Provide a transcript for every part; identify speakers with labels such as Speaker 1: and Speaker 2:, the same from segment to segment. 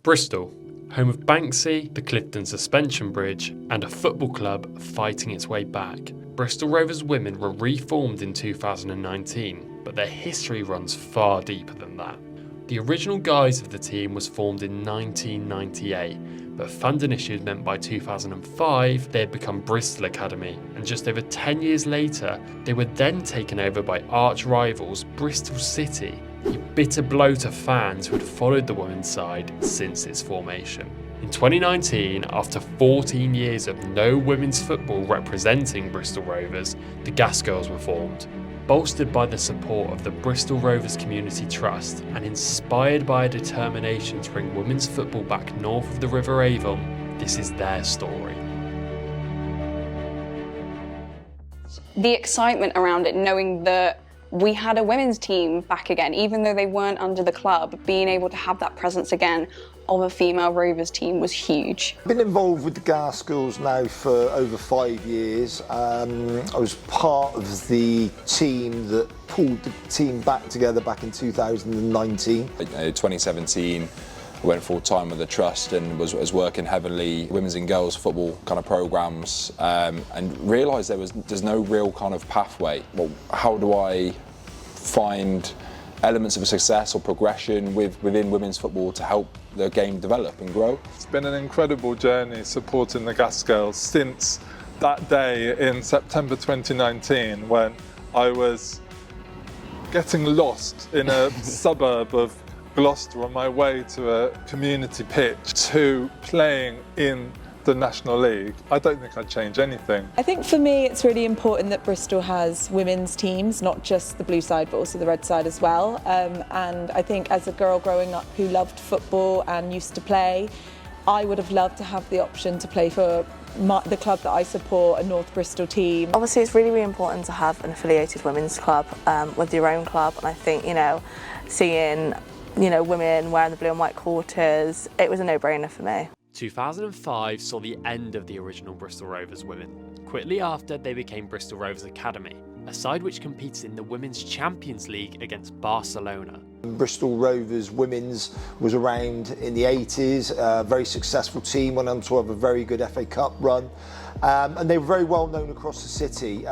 Speaker 1: Bristol, home of Banksy, the Clifton Suspension Bridge, and a football club fighting its way back. Bristol Rovers Women were reformed in 2019, but their history runs far deeper than that. The original guise of the team was formed in 1998, but funding issues meant by 2005 they had become Bristol Academy, and just over 10 years later, they were then taken over by arch rivals Bristol City, a bitter blow to fans who had followed the women's side since its formation. In 2019, after 14 years of no women's football representing Bristol Rovers, the Gas Girls were formed. Bolstered by the support of the Bristol Rovers Community Trust and inspired by a determination to bring women's football back north of the River Avon, this is their story.
Speaker 2: The excitement around it, knowing that we had a women's team back again, even though they weren't under the club, being able to have that presence again of a female Rovers team was huge.
Speaker 3: I've been involved with the Gas Girls now for over 5 years. I was part of the team that pulled the team back together back in 2019.
Speaker 4: In 2017, I went full time with the trust and was working heavily women's and girls football kind of programs, and realised there's no real kind of pathway. Well, how do I find elements of success or progression within women's football to help the game develop and grow?
Speaker 5: It's been an incredible journey supporting the Gas Girls since that day in September 2019 when I was getting lost in a suburb of Gloucester on my way to a community pitch to playing in the National League. I don't think I'd change anything.
Speaker 6: I think for me it's really important that Bristol has women's teams, not just the blue side but also the red side as well. And I think as a girl growing up who loved football and used to play, I would have loved to have the option to play for the club that I support, a North Bristol team.
Speaker 7: Obviously it's really, really important to have an affiliated women's club with your own club, and I think, seeing women wearing the blue and white quarters, it was a no-brainer for me.
Speaker 1: 2005 saw the end of the original Bristol Rovers Women. Quickly after, they became Bristol Rovers Academy, a side which competes in the Women's Champions League against Barcelona.
Speaker 3: Bristol Rovers Women's was around in the 80s, a very successful team, went on to have a very good FA Cup run, and they were very well known across the city.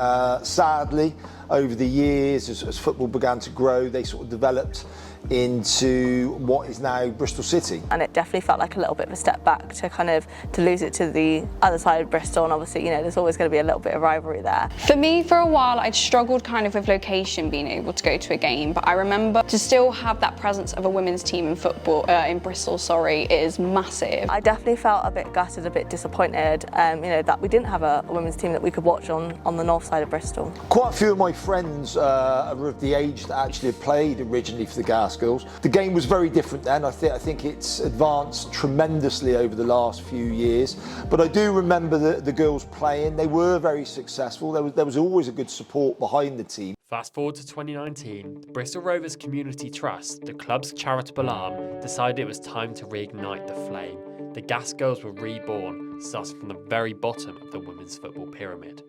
Speaker 3: Sadly, over the years, as football began to grow, they sort of developed into what is now Bristol City.
Speaker 7: And it definitely felt like a little bit of a step back to lose it to the other side of Bristol, and obviously there's always going to be a little bit of rivalry there.
Speaker 2: For me, for a while, I'd struggled kind of with location, being able to go to a game, but I remember to still have that presence of a women's team in football, in Bristol, is massive.
Speaker 7: I definitely felt a bit gutted, a bit disappointed, that we didn't have a women's team that we could watch on the north side of Bristol.
Speaker 3: Quite a few of my friends are of the age that actually had played originally for the Gas Girls. The game was very different then. I think it's advanced tremendously over the last few years. But I do remember the girls playing. They were very successful. There was always a good support behind the team.
Speaker 1: Fast forward to 2019, the Bristol Rovers Community Trust, the club's charitable arm, decided it was time to reignite the flame. The Gas Girls were reborn, starting from the very bottom of the women's football pyramid.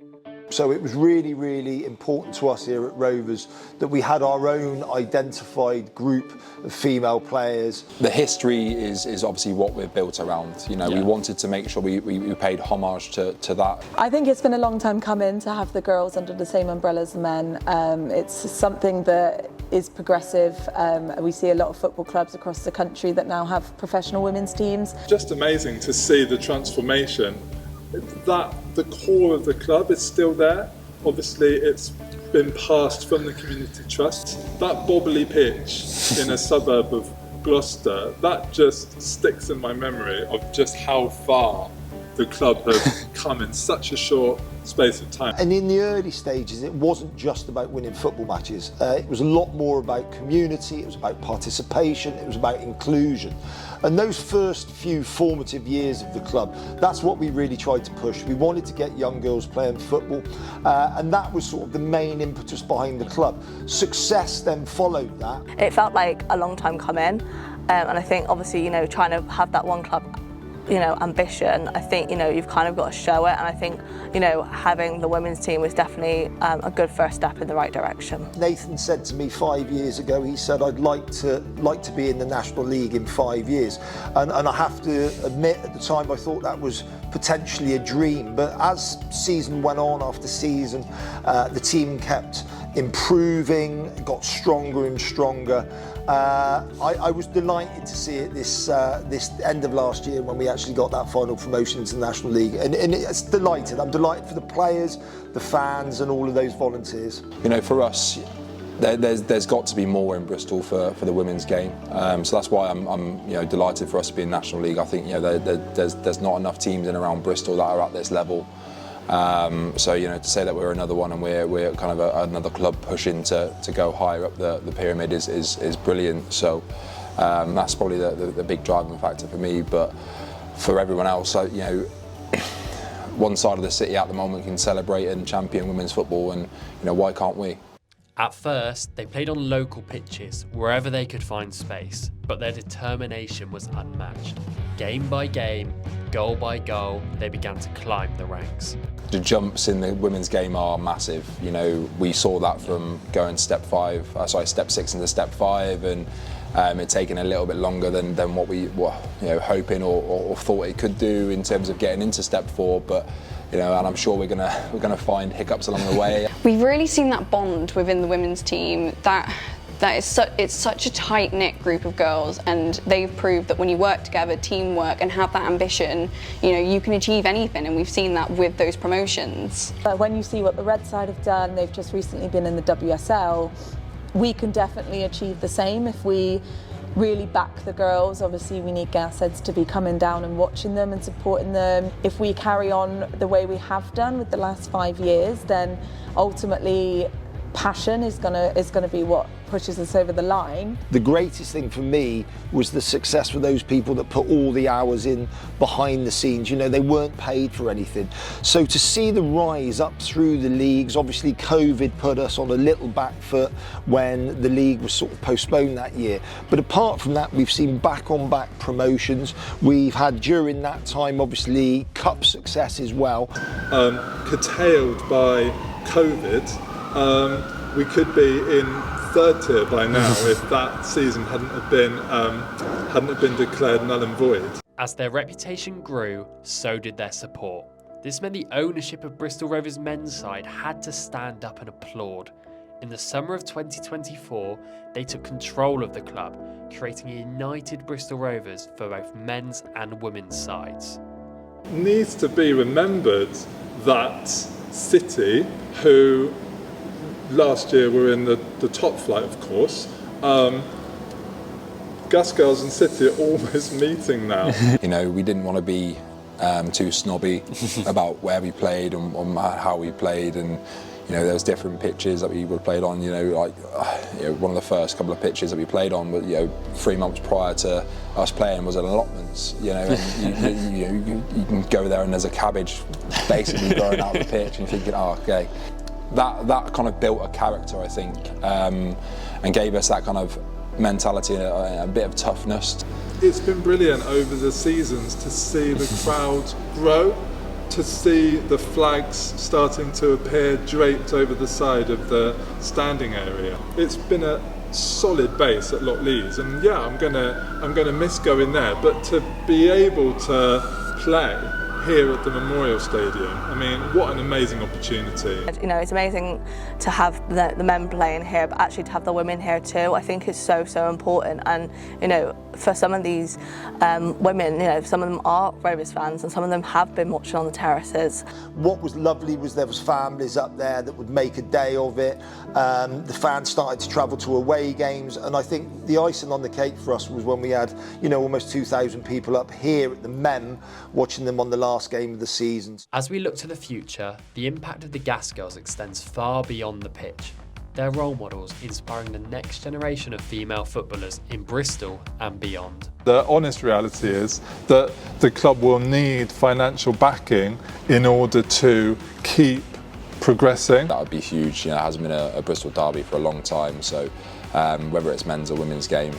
Speaker 3: So it was really, really important to us here at Rovers that we had our own identified group of female players.
Speaker 4: The history is obviously what we're built around. We wanted to make sure we paid homage to that.
Speaker 6: I think it's been a long time coming to have the girls under the same umbrella as the men. It's something that is progressive. We see a lot of football clubs across the country that now have professional women's teams.
Speaker 5: Just amazing to see the transformation. That the core of the club is still there. Obviously it's been passed from the community trust. That bobbly pitch in a suburb of Gloucester, that just sticks in my memory of just how far the club has come in such a short space of time.
Speaker 3: And in the early stages, it wasn't just about winning football matches. It was a lot more about community, it was about participation, it was about inclusion. And those first few formative years of the club, that's what we really tried to push. We wanted to get young girls playing football, and that was sort of the main impetus behind the club. Success then followed that.
Speaker 7: It felt like a long time coming, and I think obviously trying to have that one club ambition, I think, you've kind of got to show it, and I think, having the women's team was definitely a good first step in the right direction.
Speaker 3: Nathan said to me 5 years ago, he said, I'd like to be in the National League in 5 years. And I have to admit, at the time I thought that was potentially a dream, but as season went on after season, the team kept improving, got stronger and stronger. I was delighted to see it this end of last year when we actually got that final promotion into the National League, and it's delighted. I'm delighted for the players, the fans, and all of those volunteers.
Speaker 4: For us, there's got to be more in Bristol for the women's game. So that's why I'm delighted for us to be in National League. I think there's not enough teams in around Bristol that are at this level. So to say that we're another one and we're kind of another club pushing to go higher up the pyramid is brilliant. So that's probably the big driving factor for me. But for everyone else, one side of the city at the moment can celebrate and champion women's football, and why can't we?
Speaker 1: At first, they played on local pitches, wherever they could find space, but their determination was unmatched. Game by game, goal by goal, they began to climb the ranks.
Speaker 4: The jumps in the women's game are massive. We saw that from going step 6 into step 5, and it taking a little bit longer than what we were hoping or thought it could do in terms of getting into step 4. But and I'm sure we're gonna find hiccups along the way.
Speaker 2: We've really seen that bond within the women's team. It's such a tight-knit group of girls, and they've proved that when you work together, teamwork, and have that ambition, you can achieve anything, and we've seen that with those promotions.
Speaker 6: When you see what the Red Side have done, they've just recently been in the WSL, we can definitely achieve the same if we really back the girls. Obviously we need gas heads to be coming down and watching them and supporting them. If we carry on the way we have done with the last 5 years, then ultimately passion is gonna be what pushes us over the line.
Speaker 3: The greatest thing for me was the success for those people that put all the hours in behind the scenes. They weren't paid for anything. So to see the rise up through the leagues, obviously COVID put us on a little back foot when the league was sort of postponed that year. But apart from that, we've seen back-on-back promotions. We've had during that time, obviously, cup success as well.
Speaker 5: Curtailed by COVID, we could be in third tier by now if that season hadn't been declared null and void.
Speaker 1: As their reputation grew, so did their support. This meant the ownership of Bristol Rovers men's side had to stand up and applaud. In the summer of 2024, they took control of the club, creating a united Bristol Rovers for both men's and women's sides.
Speaker 5: It needs to be remembered that City, who last year were in the top flight, of course, Gas Girls and City are almost meeting now.
Speaker 4: We didn't want to be too snobby about where we played and how we played, and there was different pitches that we would played on. One of the first couple of pitches that we played on, but 3 months prior to us playing was an allotments. And you can go there and there's a cabbage basically growing out the pitch, and you're thinking, oh, okay. That kind of built a character, I think, and gave us that kind of mentality and a bit of toughness.
Speaker 5: It's been brilliant over the seasons to see the crowd grow, to see the flags starting to appear draped over the side of the standing area. It's been a solid base at Loch Lees, and yeah, I'm gonna miss going there, but to be able to play here at the Memorial Stadium, I mean, what an amazing opportunity.
Speaker 7: It's amazing to have the men playing here, but actually to have the women here too. I think it's so important, and for some of these women, some of them are Rovers fans, and some of them have been watching on the terraces.
Speaker 3: What was lovely was there was families up there that would make a day of it. The fans started to travel to away games, and I think the icing on the cake for us was when we had, almost 2,000 people up here at the Mem watching them on the last game of the season.
Speaker 1: As we look to the future, the impact of the Gas Girls extends far beyond the pitch. They're role models inspiring the next generation of female footballers in Bristol and beyond.
Speaker 5: The honest reality is that the club will need financial backing in order to keep progressing.
Speaker 4: That would be huge. It hasn't been a Bristol derby for a long time, so whether it's men's or women's game,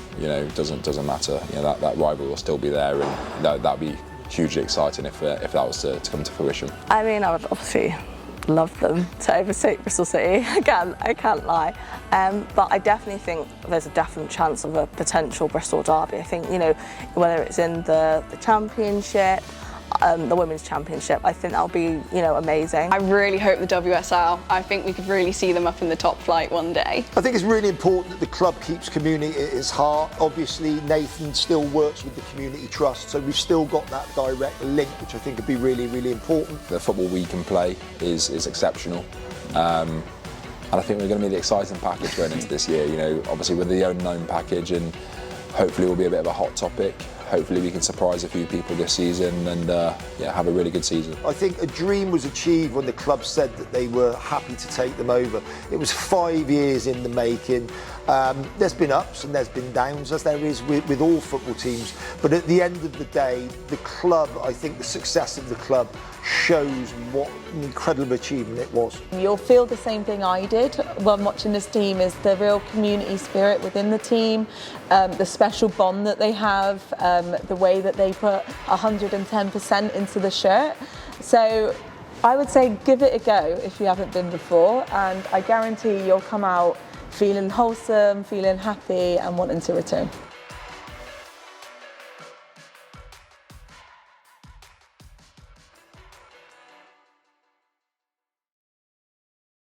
Speaker 4: doesn't matter. That rivalry will still be there, and that'd be hugely exciting if that was to come to fruition.
Speaker 7: I mean, I would obviously love them to overtake Bristol City. I can't lie. But I definitely think there's a definite chance of a potential Bristol derby. I think, you know, whether it's in the Championship, the Women's Championship, I think that'll be, you know, amazing.
Speaker 2: I really hope the WSL, I think we could really see them up in the top flight one day.
Speaker 3: I think it's really important that the club keeps community at its heart. Obviously, Nathan still works with the Community Trust, so we've still got that direct link, which I think would be really, really important.
Speaker 4: The football we can play is exceptional. And I think we're going to be the exciting package going into this year. You know, obviously with the unknown package, and hopefully we'll be a bit of a hot topic. Hopefully we can surprise a few people this season and have a really good season.
Speaker 3: I think a dream was achieved when the club said that they were happy to take them over. It was 5 years in the making. There's been ups and there's been downs, as there is with all football teams. But at the end of the day, the club, I think the success of the club shows what an incredible achievement it was.
Speaker 6: You'll feel the same thing I did when watching this team, is the real community spirit within the team, the special bond that they have, the way that they put 110% into the shirt. So I would say give it a go if you haven't been before, and I guarantee you'll come out feeling wholesome, feeling happy and wanting to return.